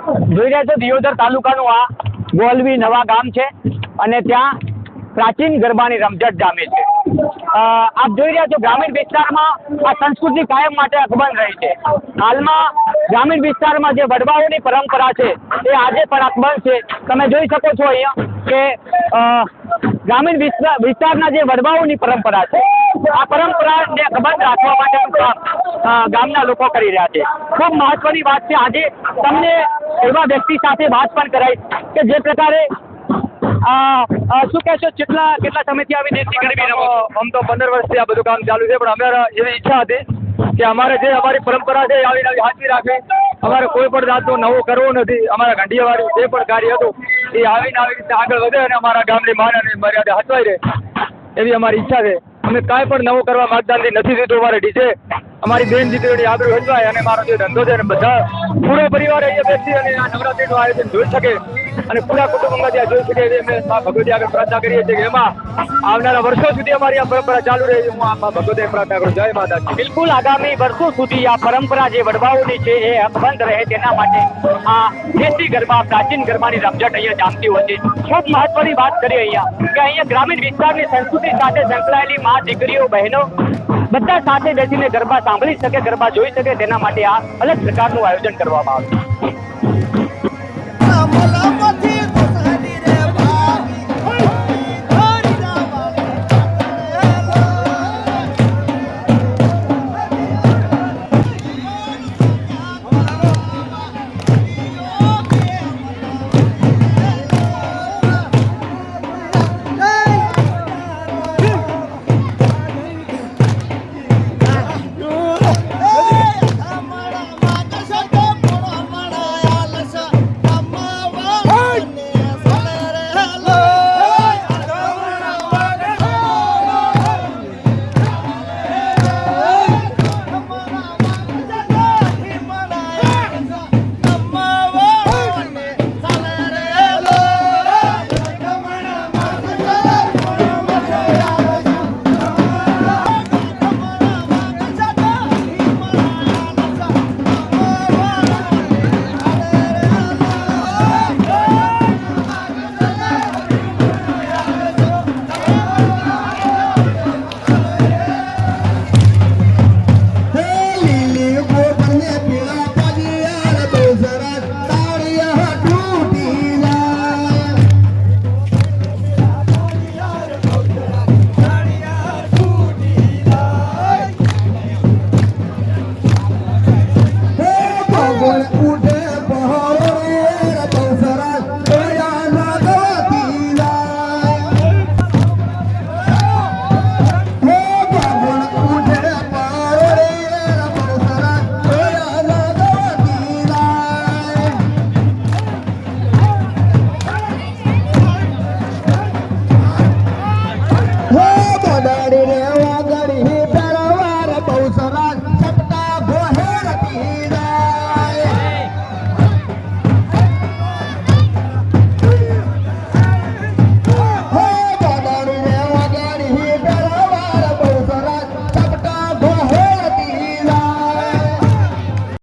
જોઈ રહ્યા છો દિયોદર તાલુકાનું આ ગોલવી નવા ગામ છે અને ત્યાં પ્રાચીન ગરબાની રમઝટ જામે છે। આપ જોઈ રહ્યા છો ગ્રામીણ વિસ્તારમાં આ સંસ્કૃતિ કાયમ માટે અકબંધ રહી છે। હાલમાં ગ્રામીણ વિસ્તારમાં જે વડવાઓની પરંપરા છે એ આજે પણ અકબંધ છે। તમે જોઈ શકો છો અહીંયા કે ગ્રામીણ વિસ્તારના જે વડવાઓની પરંપરા છે આ પરંપરાને અકબંધ રાખવા માટેનું કામ ગામના લોકો કરી રહ્યા છે। ખૂબ મહત્વની વાત છે, આજે તમને એવા વ્યક્તિ સાથે વાત પણ કરાઈ કે જે પ્રકારે શું કહેશો, કેટલા સમયથી આવી દેશી ગરબી રમો? આમ તો 15 વર્ષથી આ બધું કામ ચાલુ છે, પણ અમારે એવી ઈચ્છા હતી કે અમારે જે અમારી પરંપરા છે આવી નવી હાજરી રાખે। અમારે કોઈ પણ જાતનું નવું કરવું નથી। અમારા ઘંટિયાવાળી જે પણ કાર્ય હતું એ આવી રીતે આગળ વધે અને અમારા ગામની માન અને મર્યાદા હચવાઈ રહે એવી અમારી ઈચ્છા છે। અમે કાંઈ પણ નવું કરવા માંગતા નથી દીધું। અમારે ડીજે અમારી બેન દીકરીઓની આબરૂ હચવાય અને મારો જે ધંધો છે ને બધા પૂરો પરિવાર અહીંયા બેસી અને આ નવરાત્રીનું આયોજન જોઈ શકે અને પૂરા કુટુંબમાં ત્યાં જોઈ શકે એવી અમે મા ભગવતી આગળ પ્રાર્થના કરીએ છીએ કે એમાં આવનારા વર્ષો સુધી અમારી આ પરંપરા ચાલુ રહે। હું આ મા ભગવતી પ્રાર્થના કરું। જય માતાજી। બિલકુલ, આગામી વર્ષો સુધી આ પરંપરા જે વડવાઓની છે એ અકબંધ રહે તેના માટે આ દેશી ગરબા, પ્રાચીન ગરબાની રમઝટ અહીંયા જામતી હોય છે। ખૂબ મહત્વની વાત કરીએ અહીંયા કે અહીંયા ગ્રામીણ વિસ્તારની સંસ્કૃતિ સાથે સંકળાયેલી મા દીકરીઓ, બહેનો બધા સાથે બેસીને ગરબા સાંભળી શકે, ગરબા જોઈ શકે તેના માટે આ અલગ પ્રકારનું આયોજન કરવામાં આવે છે।